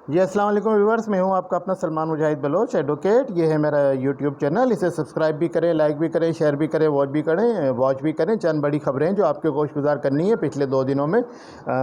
جی السلام علیکم ویورز، میں ہوں آپ کا اپنا سلمان مجاہد بلوچ ایڈوکیٹ۔ یہ ہے میرا یوٹیوب چینل، اسے سبسکرائب بھی کریں، لائک بھی کریں، شیئر بھی کریں، واچ بھی کریں۔ چند بڑی خبریں جو آپ کے گوش گزار کرنی ہے۔ پچھلے 2 دنوں میں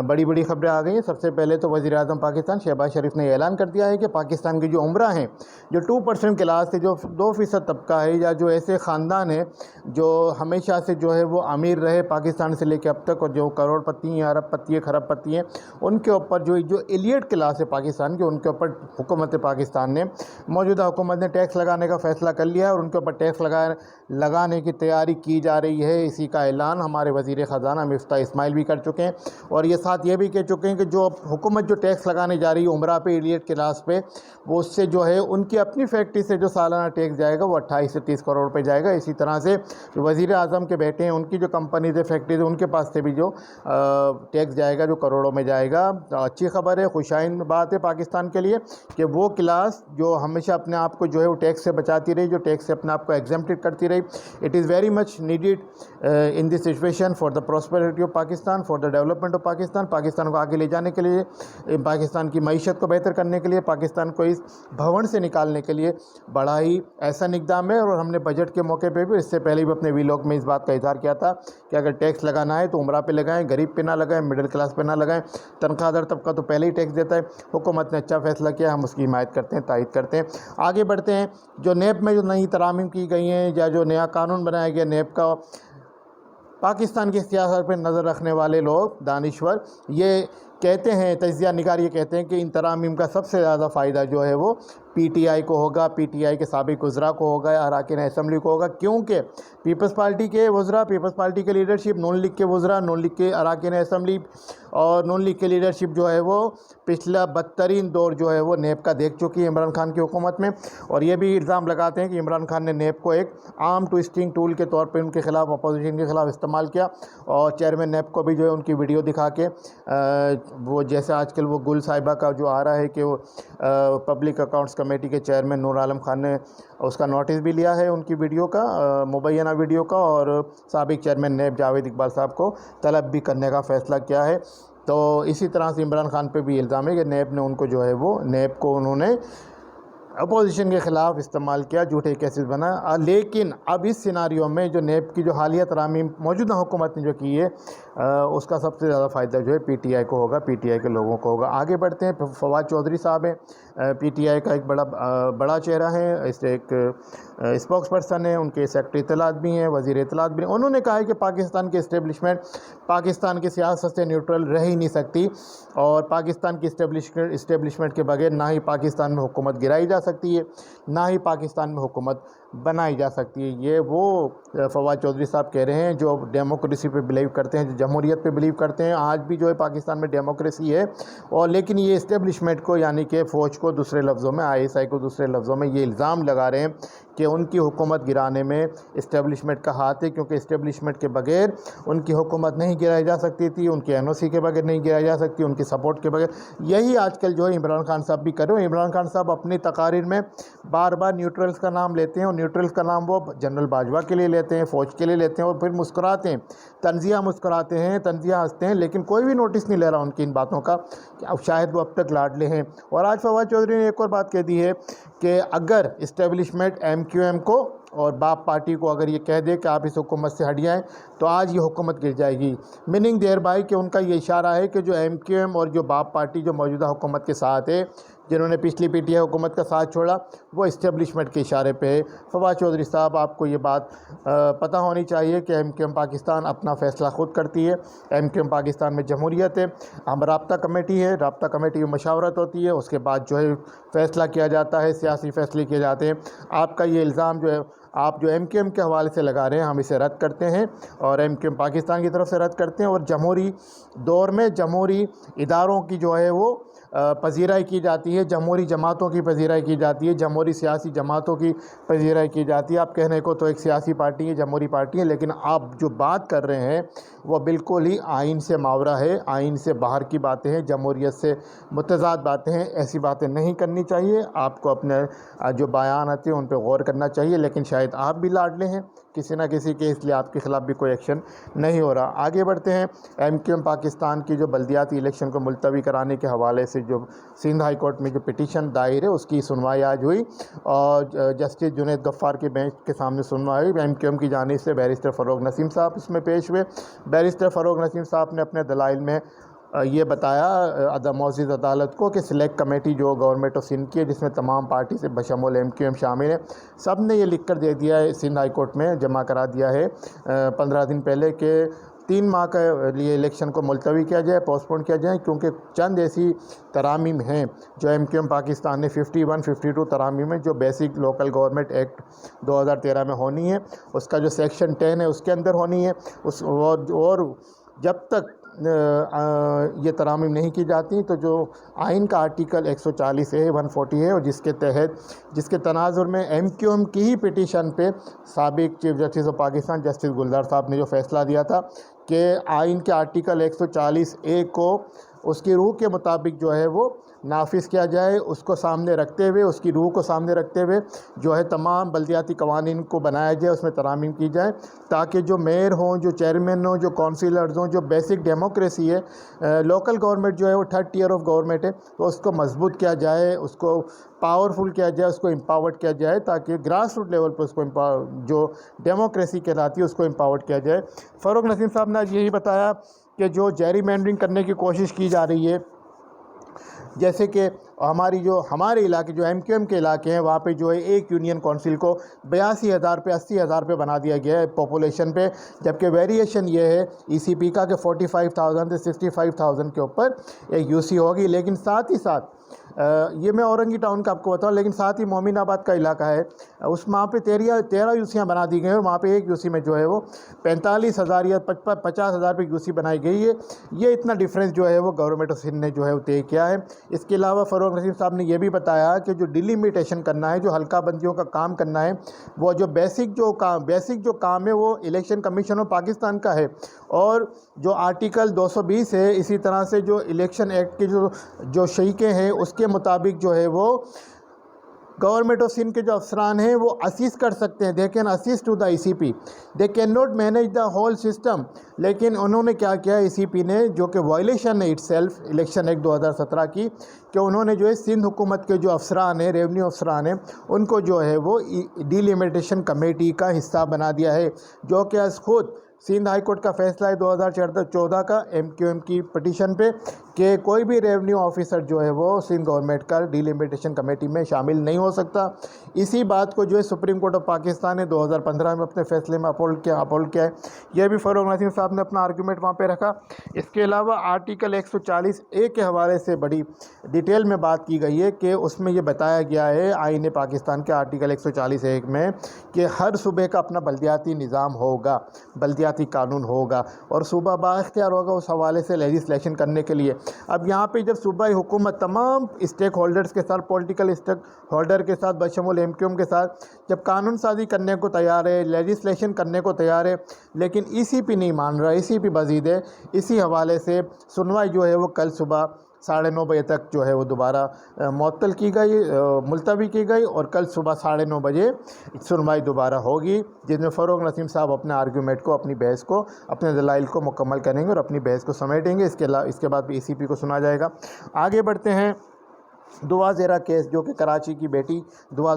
بڑی بڑی خبریں آ گئی ہیں۔ سب سے پہلے تو وزیر اعظم پاکستان شہباز شریف نے اعلان کر دیا ہے کہ پاکستان کی جو عمرہ ہیں، جو 2% کلاس سے جو 2% طبقہ ہے، یا جو ایسے خاندان ہیں جو ہمیشہ سے جو ہے وہ امیر رہے پاکستان سے لے کے اب تک، اور جو کروڑ پتی ہیں، ارب پتی ہیں، خرب پتی ہیں، ان کے اوپر جو ایلیٹ کلاس ہے پاکستان کہ ان کے اوپر حکومت پاکستان نے، موجودہ حکومت نے ٹیکس لگانے کا فیصلہ کر لیا ہے، اور ان کے اوپر ٹیکس لگانے کی تیاری کی جا رہی ہے۔ اسی کا اعلان ہمارے وزیر خزانہ مفتاح اسماعیل بھی کر چکے ہیں، اور یہ ساتھ یہ بھی کہہ چکے ہیں کہ جو حکومت جو ٹیکس لگانے جا رہی ہے عمرہ پہ، ایلیٹ کلاس پہ، وہ اس سے جو ہے ان کی اپنی فیکٹری سے جو سالانہ ٹیکس جائے گا وہ 28 سے 30 کروڑ پہ جائے گا۔ اسی طرح سے جو وزیر اعظم کے بیٹے ہیں، ان کی جو کمپنیز ہے، فیکٹریز، ان کے پاس سے بھی جو ٹیکس جائے گا جو کروڑوں میں جائے گا۔ اچھی خبر ہے، خوشائن بات ہے پاکستان کے لیے کہ وہ کلاس جو ہمیشہ اپنے آپ کو جو ہے وہ ٹیکس سے بچاتی رہی، جو ٹیکس سے اپنے آپ کو ایگزمپٹڈ کرتی رہی، it is very much needed in this situation for the prosperity of Pakistan, for the development of Pakistan. Pakistan کو آگے لے جانے کے لیے، پاکستان کی معیشت کو بہتر کرنے کے لیے، پاکستان کو اس بھون سے نکالنے کے لیے بڑا ہی احسن اقدام ہے۔ اور ہم نے بجٹ کے موقع پہ بھی، اس سے پہلے بھی اپنے ویلاگ میں اس بات کا اظہار کیا تھا کہ اگر ٹیکس لگانا ہے تو عمرہ پہ لگائیں، غریب پہ نہ لگائیں، مڈل کلاس پہ نہ لگائیں۔ تنخواہ دار طبقہ تو پہلے ہی ٹیکس دیتا ہے۔ حکومت نے اچھا فیصلہ کیا، ہم اس کی حمایت کرتے ہیں، تائید کرتے ہیں۔ آگے بڑھتے ہیں۔ جو نیب میں جو نئی ترامیم کی گئی ہیں، یا جو نیا قانون بنایا گیا نیب کا، پاکستان کی سیاست پر نظر رکھنے والے لوگ، دانشور، یہ کہتے ہیں، تجزیہ نگار یہ کہتے ہیں کہ ان ترامیم کا سب سے زیادہ فائدہ جو ہے وہ پی ٹی آئی کو ہوگا، پی ٹی آئی کے سابق وزراء کو ہوگا، اراکین اسمبلی کو ہوگا، کیونکہ پیپلز پارٹی کے وزراء، پیپلز پارٹی کے لیڈرشپ، نون لیگ کے وزراء، نون لیگ کے اراکین اسمبلی اور نون لیگ کے لیڈرشپ جو ہے وہ پچھلا بدترین دور جو ہے وہ نیب کا دیکھ چکی ہے عمران خان کی حکومت میں۔ اور یہ بھی الزام لگاتے ہیں کہ عمران خان نے نیب کو ایک عام ٹوئسٹنگ ٹول کے طور پہ ان کے خلاف، اپوزیشن کے خلاف استعمال کیا، اور چیئرمین نیب کو بھی جو ہے ان کی ویڈیو دکھا کے، وہ جیسے آج کل وہ گل صاحبہ کا جو آ رہا ہے کہ وہ پبلک اکاؤنٹس کمیٹی کے چیئرمین نور عالم خان نے اس کا نوٹس بھی لیا ہے، ان کی ویڈیو کا، مبینہ ویڈیو کا، اور سابق چیئرمین نیب جاوید اقبال صاحب کو طلب بھی کرنے کا فیصلہ کیا ہے۔ تو اسی طرح سے عمران خان پہ بھی الزام ہے کہ نیب نے ان کو جو ہے وہ، نیب کو انہوں نے اپوزیشن کے خلاف استعمال کیا، جھوٹے کیسز بنا۔ لیکن اب اس سیناریو میں جو نیب کی جو حالیہ ترامیم موجودہ حکومت نے جو کی ہے، اس کا سب سے زیادہ فائدہ جو ہے پی ٹی آئی کو ہوگا، پی ٹی آئی کے لوگوں کو ہوگا۔ آگے بڑھتے ہیں۔ فواد چودھری صاحب ہیں، پی ٹی آئی کا ایک بڑا چہرہ ہے، اس ایک اسپوکس پرسن ہیں، ان کے سیکرٹری اطلاعات بھی ہیں، وزیر اطلاعات بھی ہیں۔ انہوں نے کہا ہے کہ پاکستان کی اسٹیبلشمنٹ پاکستان کی سیاست سے نیوٹرل رہ ہی نہیں سکتی، اور پاکستان کی اسٹیبلشمنٹ کے بغیر نہ ہی پاکستان میں حکومت گرائی جا سکتی ہے، نہ ہی پاکستان میں حکومت بنائی جا سکتی ہے۔ یہ وہ فواد چودھری صاحب کہہ رہے ہیں جو ڈیموکریسی پہ بلیو کرتے ہیں، جو جمہوریت پہ بلیو کرتے ہیں۔ آج بھی جو ہے پاکستان میں ڈیموکریسی ہے، اور لیکن یہ اسٹیبلشمنٹ کو، یعنی کہ فوج کو، دوسرے لفظوں میں آئی ایس آئی کو، دوسرے لفظوں میں یہ الزام لگا رہے ہیں کہ ان کی حکومت گرانے میں اسٹیبلشمنٹ کا ہاتھ ہے، کیونکہ اسٹیبلشمنٹ کے بغیر ان کی حکومت نہیں گرائی جا سکتی تھی، ان کی این او سی کے بغیر نہیں گرائی جا سکتی، ان کی سپورٹ کے بغیر۔ یہی آج کل جو ہے عمران خان صاحب بھی کر رہے ہیں۔ عمران خان صاحب اپنی تقاریر میں بار بار نیوٹرلز کا نام لیتے ہیں، اور نیوٹرلز کا نام وہ جنرل باجوہ کے لیے لیتے ہیں، فوج کے لیے لیتے ہیں، اور پھر مسکراتے ہیں، طنزیہ مسکراتے ہیں، طنزیہ ہنستے ہیں، لیکن کوئی بھی نوٹس نہیں لے رہا ان کی ان باتوں کا کہ اب شاید وہ اب تک لاڈلے ہیں۔ اور آج فواد چودھری نے ایک اور بات کہہ دی ہے کہ اگر اسٹیبلشمنٹ ایم کیو ایم کو اور باپ پارٹی کو اگر یہ کہہ دے کہ آپ اس حکومت سے ہٹ جائیں تو آج یہ حکومت گر جائے گی۔ میننگ دیر بائی کہ ان کا یہ اشارہ ہے کہ جو ایم کیو ایم اور جو باپ پارٹی جو موجودہ حکومت کے ساتھ ہے، جنہوں نے پچھلی پی ٹی آئی حکومت کا ساتھ چھوڑا، وہ اسٹیبلشمنٹ کے اشارے پہ ہے۔ فواد چودھری صاحب، آپ کو یہ بات پتہ ہونی چاہیے کہ ایم کیو ایم پاکستان اپنا فیصلہ خود کرتی ہے۔ ایم کیو ایم پاکستان میں جمہوریت ہے، ہم رابطہ کمیٹی ہے، رابطہ کمیٹی میں مشاورت ہوتی ہے، اس کے بعد جو ہے فیصلہ کیا جاتا ہے، سیاسی فیصلے کیے جاتے ہیں۔ آپ کا یہ الزام جو ہے، آپ جو ایم کیو ایم کے حوالے سے لگا رہے ہیں، ہم اسے رد کرتے ہیں، اور ایم کیو ایم پاکستان کی طرف سے رد کرتے ہیں۔ اور جمہوری دور میں جمہوری اداروں کی جو ہے وہ پذیرائی کی جاتی ہے، جمہوری جماعتوں کی پذیرائی کی جاتی ہے، جمہوری سیاسی جماعتوں کی پذیرائی کی جاتی ہے۔ آپ کہنے کو تو ایک سیاسی پارٹی ہے، جمہوری پارٹی ہے، لیکن آپ جو بات کر رہے ہیں وہ بالکل ہی آئین سے ماورا ہے، آئین سے باہر کی باتیں ہیں، جمہوریت سے متضاد باتیں ہیں۔ ایسی باتیں نہیں کرنی چاہیے۔ آپ کو اپنے جو بیانات ہیں ان پہ غور کرنا چاہیے، لیکن شاید آپ بھی لاڈلے ہیں، کسی نہ کسی کے اس لیے آپ کے خلاف بھی کوئی ایکشن نہیں ہو رہا۔ آگے بڑھتے ہیں۔ MQM پاکستان کی جو بلدیاتی الیکشن کو ملتوی کرانے کے حوالے سے جو سندھ ہائی کورٹ میں جو پٹیشن دائر ہے اس کی سنوائی آج ہوئی، اور جسٹس جنید غفار کے بینچ کے سامنے سنوائی ہوئی۔ MQM کی جانب سے بیرسٹر فروغ نسیم صاحب اس میں پیش ہوئے۔ بیرسٹر فروغ نسیم صاحب نے اپنے دلائل میں یہ بتایا معزز عدالت کو کہ سلیکٹ کمیٹی جو گورنمنٹ آف سندھ کی ہے، جس میں تمام پارٹی سے بشمول MQM شامل ہیں، سب نے یہ لکھ کر دے دیا ہے، سندھ ہائی کورٹ میں جمع کرا دیا ہے 15 دن پہلے کہ 3 ماہ کے لیے الیکشن کو ملتوی کیا جائے، پوسٹ پون کیا جائے، کیونکہ چند ایسی ترامیم ہیں جو MQM پاکستان نے 51 52 ترامیم ہیں جو بیسک لوکل گورنمنٹ ایکٹ 2013 میں ہونی ہے، اس کا جو سیکشن 10 ہے اس کے اندر ہونی ہے، اور جب تک یہ ترامیم نہیں کی جاتی تو جو آئین کا آرٹیکل 140 ہے 140 ہے، اور جس کے تناظر میں MQM کی ہی پٹیشن پہ سابق chief justice of Pakistan justice Gulzar صاحب نے جو فیصلہ دیا تھا کہ آئین کے آرٹیکل 140A کو اس کی روح کے مطابق جو ہے وہ نافذ کیا جائے، اس کو سامنے رکھتے ہوئے، اس کی روح کو سامنے رکھتے ہوئے جو ہے تمام بلدیاتی قوانین کو بنایا جائے، اس میں ترامیم کی جائے، تاکہ جو میئر ہوں، جو چیئرمین ہوں، جو کونسلرز ہوں، جو بیسک ڈیموکریسی ہے، لوکل گورنمنٹ جو ہے وہ 3rd ٹیئر آف گورنمنٹ ہے، تو اس کو مضبوط کیا جائے، اس کو پاورفل کیا جائے، اس کو امپاورڈ کیا جائے، تاکہ گراس روٹ لیول پہ اس کو جو ڈیموکریسی کہلاتی ہے اس کو امپاورڈ کیا جائے۔ فروغ نسیم صاحب نے آج یہی بتایا کہ جو جیری مینڈرنگ کرنے کی کوشش کی جا رہی ہے، جیسے کہ ہمارے علاقے جو MQM کے علاقے ہیں، وہاں پہ جو ہے ایک یونین کونسل کو 82,000 پہ 80,000 پہ بنا دیا گیا ہے پاپولیشن پہ، جبکہ ویریشن یہ ہے ECP کا کہ 45,000 سے 65,000 کے اوپر ایک UC ہوگی۔ لیکن ساتھ ہی ساتھ یہ میں اورنگی ٹاؤن کا آپ کو بتاؤں، لیکن ساتھ ہی مومن آباد کا علاقہ ہے، وہاں پہ 13 UCیاں بنا دی گئی ہیں، اور وہاں پہ ایک UC میں جو ہے وہ 45,000 یا 50,000 پہ UC بنائی گئی ہے۔ یہ اتنا ڈیفرنس جو ہے وہ گورنمنٹ آف سندھ نے جو ہے وہ طے کیا ہے۔ اس کے علاوہ فروغ نسیم صاحب نے یہ بھی بتایا کہ جو ڈیلیمیٹیشن کرنا ہے، جو حلقہ بندیوں کا کام کرنا ہے، وہ جو بیسک جو کام ہے وہ الیکشن کمیشن آف پاکستان کا ہے، اور جو آرٹیکل 220 ہے، اسی طرح سے جو الیکشن ایکٹ کے جو شریکیں ہیں اس کے مطابق جو ہے وہ گورنمنٹ آف سندھ کے جو افسران ہیں وہ اسسٹ کر سکتے ہیں، they can assist to the ECP، they can not manage the whole system. لیکن انہوں نے کیا کیا ECP نے، جو کہ وائلیشن ہے اٹ سیلف الیکشن ایکٹ 2017 کی، کہ انہوں نے جو ہے سندھ حکومت کے جو افسران ہیں، ریونیو افسران ہیں، ان کو جو ہے وہ ڈیلیمیٹیشن کمیٹی کا حصہ بنا دیا ہے، جو کہ از خود سندھ ہائی کورٹ کا فیصلہ ہے 2014 کا MQM کی پٹیشن پہ کہ کوئی بھی ریونیو آفیسر جو ہے وہ سندھ گورنمنٹ کا ڈیلیمیٹیشن کمیٹی میں شامل نہیں ہو سکتا۔ اسی بات کو جو ہے سپریم کورٹ آف پاکستان نے 2015 میں اپنے فیصلے میں اپہولڈ کیا ہے۔ یہ بھی فروغ نسیم صاحب نے اپنا آرگومنٹ وہاں پہ رکھا۔ اس کے علاوہ آرٹیکل 140A کے حوالے سے بڑی ڈیٹیل میں بات کی گئی ہے کہ اس میں یہ بتایا گیا ہے آئین پاکستان کے آرٹیکل 140A میں کہ ہر صوبے کا اپنا بلدیاتی نظام ہوگا، بلدیاتی قانون ہوگا، اور صوبہ بااختیار ہوگا اس حوالے سے لیجسلیشن کرنے کے لیے۔ اب یہاں پہ جب صوبائی حکومت تمام اسٹیک ہولڈرز کے ساتھ، پولیٹیکل اسٹیک ہولڈر کے ساتھ، بشمول MQM کے ساتھ جب قانون سازی کرنے کو تیار ہے، لیجسلیشن کرنے کو تیار ہے، لیکن ECP نہیں مان رہا، ECP بزید ہے، اسی حوالے سے سنوائی جو ہے وہ کل صبح 9:30 بجے تک جو ہے وہ دوبارہ معطل کی گئی، ملتوی کی گئی، اور کل صبح 9:30 بجے سنوائی دوبارہ ہوگی، جس میں فروغ نسیم صاحب اپنے آرگومنٹ کو، اپنی بحث کو، اپنے دلائل کو مکمل کریں گے اور اپنی بحث کو سمیٹیں گے۔ اس کے بعد بھی ECP کو سنا جائے گا۔ آگے بڑھتے ہیں۔ دعا زیرہ کیس، جو کہ کراچی کی بیٹی دعا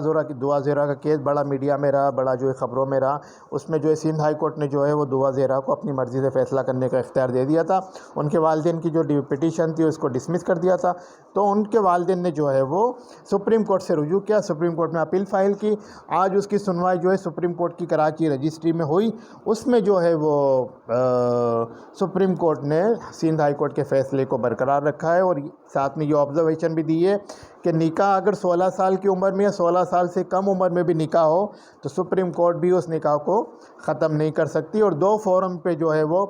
زیرہ کا کیس بڑا میڈیا میں رہا، بڑا جو ہے خبروں میں رہا۔ اس میں جو ہے سندھ ہائی کورٹ نے جو ہے وہ دعا زیرہ کو اپنی مرضی سے فیصلہ کرنے کا اختیار دے دیا تھا۔ ان کے والدین کی جو پٹیشن تھی اس کو ڈسمس کر دیا تھا، تو ان کے والدین نے جو ہے وہ سپریم کورٹ سے رجوع کیا، سپریم کورٹ میں اپیل فائل کی۔ آج اس کی سنوائی جو ہے سپریم کورٹ کی کراچی رجسٹری میں ہوئی۔ اس میں جو ہے وہ سپریم کورٹ نے سندھ ہائی کورٹ کے فیصلے کو برقرار رکھا ہے، اور ساتھ میں یہ آبزرویشن بھی دی ہے کہ نکاح اگر 16 سال کی عمر میں یا 16 سال سے کم عمر میں بھی نکاح ہو تو سپریم کورٹ بھی اس نکاح کو ختم نہیں کر سکتی۔ اور 2 فورم پہ جو ہے وہ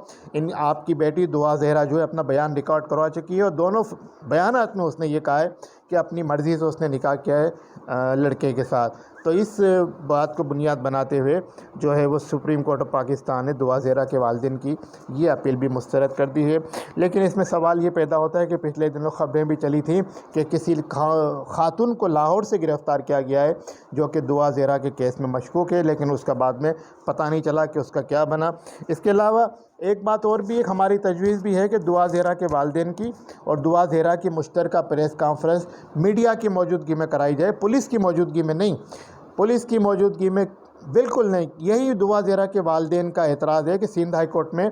آپ کی بیٹی دعا زہرہ جو ہے اپنا بیان ریکارڈ کروا چکی ہے، اور دونوں بیانات میں اس نے یہ کہا ہے کہ اپنی مرضی سے اس نے نکاح کیا ہے لڑکے کے ساتھ۔ تو اس بات کو بنیاد بناتے ہوئے جو ہے وہ سپریم کورٹ آف پاکستان نے دعا زیرہ کے والدین کی یہ اپیل بھی مسترد کر دی ہے۔ لیکن اس میں سوال یہ پیدا ہوتا ہے کہ پچھلے دنوں خبریں بھی چلی تھیں کہ کسی خاتون کو لاہور سے گرفتار کیا گیا ہے جو کہ دعا زیرہ کے کیس میں مشکوک ہے، لیکن اس کا بعد میں پتہ نہیں چلا کہ اس کا کیا بنا۔ اس کے علاوہ ایک بات اور بھی، ایک ہماری تجویز بھی ہے کہ دعا زیرہ کے والدین کی اور دعا زیرہ کی مشترکہ پریس کانفرنس میڈیا کی موجودگی میں کرائی جائے، پولیس کی موجودگی میں نہیں، پولیس کی موجودگی میں بالکل نہیں۔ یہی دعا زیرہ کے والدین کا اعتراض ہے کہ سندھ ہائی کورٹ میں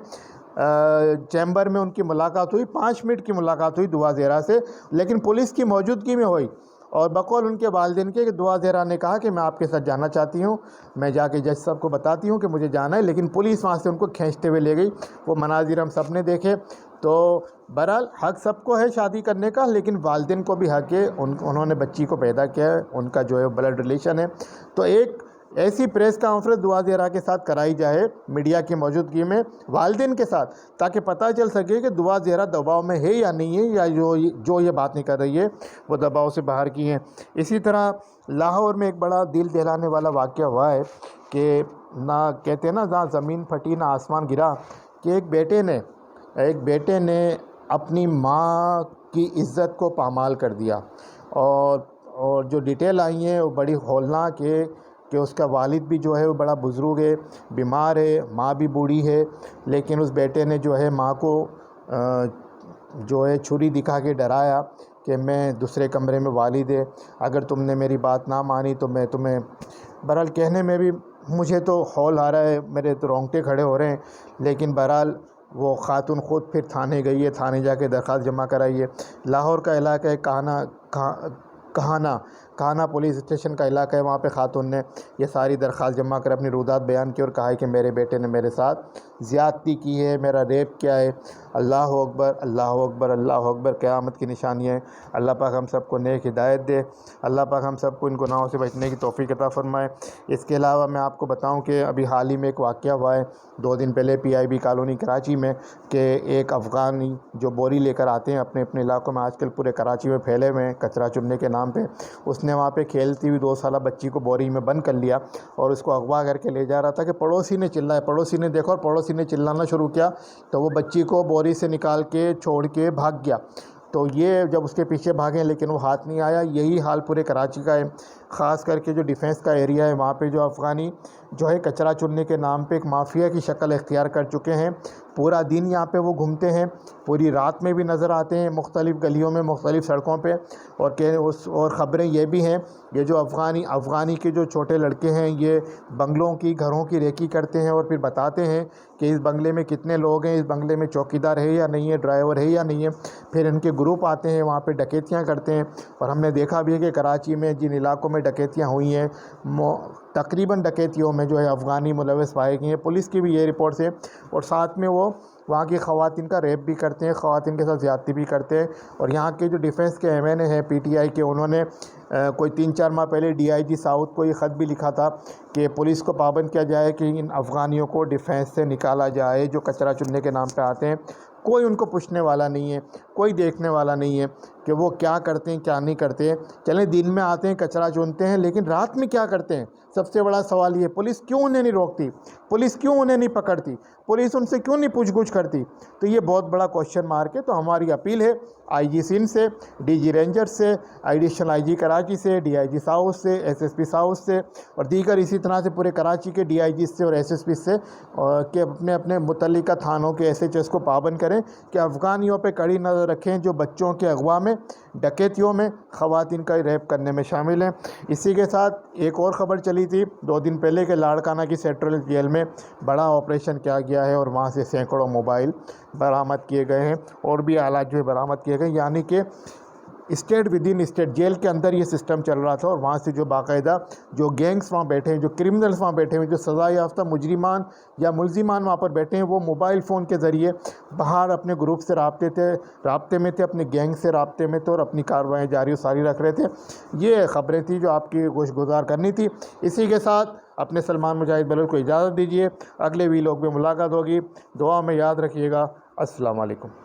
چیمبر میں ان کی ملاقات ہوئی، 5 منٹ کی ملاقات ہوئی دعا زیرہ سے، لیکن پولیس کی موجودگی میں ہوئی، اور بقول ان کے والدین کے کہ دعا زیرہ نے کہا کہ میں آپ کے ساتھ جانا چاہتی ہوں، میں جا کے جج صاحب کو بتاتی ہوں کہ مجھے جانا ہے، لیکن پولیس وہاں سے ان کو کھینچتے ہوئے لے گئی۔ وہ مناظر ہم سب نے دیکھے۔ تو بہرحال حق سب کو ہے شادی کرنے کا، لیکن والدین کو بھی حق ہے، انہوں نے بچی کو پیدا کیا ہے، ان کا جو ہے بلڈ ریلیشن ہے۔ تو ایک ایسی پریس کانفرنس دعا زیرہ کے ساتھ کرائی جائے میڈیا کی موجودگی میں والدین کے ساتھ، تاکہ پتہ چل سکے کہ دعا زیرہ دباؤ میں ہے یا نہیں ہے، یا جو یہ بات نہیں کر رہی ہے وہ دباؤ سے باہر کی ہیں۔ اسی طرح لاہور میں ایک بڑا دل دہلانے والا واقعہ ہوا ہے کہ نہ کہتے ہیں نا جہاں زمین پھٹی نہ آسمان گرا، کہ ایک بیٹے نے اپنی ماں کی عزت کو پامال کر دیا، اور جو ڈیٹیل آئی ہیں وہ بڑی ہولناک ہے کہ اس کا والد بھی جو ہے وہ بڑا بزرگ ہے، بیمار ہے، ماں بھی بوڑھی ہے، لیکن اس بیٹے نے جو ہے ماں کو جو ہے چھری دکھا کے ڈرایا کہ میں دوسرے کمرے میں والد ہے، اگر تم نے میری بات نہ مانی تو میں تمہیں، بہرحال کہنے میں بھی مجھے تو ہول آ رہا ہے، میرے تو رونگٹے کھڑے ہو رہے ہیں، لیکن بہرحال وہ خاتون خود پھر تھانے گئی ہے، تھانے جا کے درخواست جمع کرائی ہے۔ لاہور کا علاقہ ہے کہانا پولیس اسٹیشن کا علاقہ ہے، وہاں پہ خاتون نے یہ ساری درخواست جمع کر اپنی رودات بیان کی اور کہا ہے کہ میرے بیٹے نے میرے ساتھ زیادتی کی ہے، میرا ریپ کیا ہے۔ اللہ اکبر، اللہ اکبر، اللہ اکبر، قیامت کی نشانیاں ہیں۔ اللہ پاک ہم سب کو نیک ہدایت دے، اللہ پاک ہم سب کو ان گناہوں سے بچنے کی توفیق عطا فرمائے۔ اس کے علاوہ میں آپ کو بتاؤں کہ ابھی حال ہی میں ایک واقعہ ہوا ہے 2 دن پہلے PIB کالونی کراچی میں، کہ ایک افغانی جو بوری لے کر آتے ہیں اپنے علاقوں میں، آج کل پورے کراچی میں پھیلے ہوئے ہیں کچرا چننے کے نام پہ، اس نے وہاں پہ کھیلتی ہوئی 2 سالہ بچی کو بوری میں بند کر لیا اور اس کو اغوا کر کے لے جا رہا تھا کہ پڑوسی نے چلایا، پڑوسی نے دیکھا اور پڑوسی نے چلانا شروع کیا، تو وہ بچی کو بوری سے نکال کے چھوڑ کے بھاگ گیا۔ تو یہ جب اس کے پیچھے بھاگے لیکن وہ ہاتھ نہیں آیا۔ یہی حال پورے کراچی کا ہے، خاص کر کے جو ڈیفنس کا ایریا ہے وہاں پہ جو افغانی جو ہے کچرا چننے کے نام پہ ایک مافیا کی شکل اختیار کر چکے ہیں۔ پورا دن یہاں پہ وہ گھومتے ہیں، پوری رات میں بھی نظر آتے ہیں مختلف گلیوں میں، مختلف سڑکوں پہ، اور خبریں یہ بھی ہیں یہ جو افغانی کے جو چھوٹے لڑکے ہیں یہ بنگلوں کی گھروں کی ریکی کرتے ہیں اور پھر بتاتے ہیں کہ اس بنگلے میں کتنے لوگ ہیں، اس بنگلے میں چوکیدار ہے یا نہیں ہے، ڈرائیور ہے یا نہیں ہے، پھر ان کے گروپ آتے ہیں وہاں پہ ڈکیتیاں کرتے ہیں۔ اور ہم نے دیکھا بھی ہے کہ کراچی میں جن علاقوں میں ڈکیتیاں ہوئی ہیں تقریباً ڈکیتیوں میں جو ہے افغانی ملوث پائے گئے ہیں، پولیس کی بھی یہ رپورٹس ہیں، اور ساتھ میں وہ وہاں کی خواتین کا ریپ بھی کرتے ہیں، خواتین کے ساتھ زیادتی بھی کرتے ہیں۔ اور یہاں کے جو ڈیفنس کے MNA ہیں PTI کے، انہوں نے کوئی 3-4 ماہ پہلے DIG ساؤتھ کو یہ خط بھی لکھا تھا کہ پولیس کو پابند کیا جائے کہ ان افغانیوں کو ڈیفنس سے نکالا جائے جو کچرا چننے کے نام پہ آتے ہیں۔ کوئی ان کو پوچھنے والا نہیں ہے، کوئی دیکھنے والا نہیں ہے کہ وہ کیا کرتے ہیں کیا نہیں کرتے ہیں۔ چلیں دن میں آتے ہیں کچرا چنتے ہیں، لیکن رات میں کیا کرتے ہیں؟ سب سے بڑا سوال یہ، پولیس کیوں انہیں نہیں روکتی؟ پولیس کیوں انہیں نہیں پکڑتی؟ پولیس ان سے کیوں نہیں پوچھ گچھ کرتی؟ تو یہ بہت بڑا کوشچن مارک ہے۔ تو ہماری اپیل ہے IG سندھ سے، DG رینجر سے، ایڈیشنل IG کراچی سے، DIG ساؤتھ سے، SSP ساؤتھ سے، اور دیگر اسی طرح سے پورے کراچی کے DIG سے اور SSP سے، کہ اپنے متعلقہ تھانوں کے SHS کو پابند کریں کہ افغانیوں پہ کڑی نظر رکھیں جو بچوں کے اغوا میں، ڈکیتیوں میں، خواتین کا ریپ کرنے میں شامل ہیں۔ اسی کے ساتھ ایک اور خبر چلی تھی 2 دن پہلے کہ لاڑکانہ کی سینٹرل جیل میں بڑا آپریشن کیا گیا ہے اور وہاں سے سینکڑوں موبائل برآمد کیے گئے ہیں، اور بھی آلات جو ہے برآمد کیے گئے، یعنی کہ state with in state jail کے اندر یہ سسٹم چل رہا تھا، اور وہاں سے جو باقاعدہ جو گینگز وہاں بیٹھے ہیں، جو کرمنلز وہاں بیٹھے ہیں، جو سزا یافتہ مجرمان یا ملزمان وہاں پر بیٹھے ہیں، وہ موبائل فون کے ذریعے باہر اپنے گروپ سے رابطے میں تھے، اپنے گینگ سے رابطے میں تھے، اور اپنی کارروائیں جاری و ساری رکھ رہے تھے۔ یہ خبریں تھیں جو آپ کی گوش گزار کرنی تھی۔ اسی کے ساتھ اپنے سلمان مجاہد بلوچ کو اجازت دیجیے، اگلے ویلاگ میں ملاقات ہوگی، دعا میں یاد رکھیے گا۔ السلام علیکم۔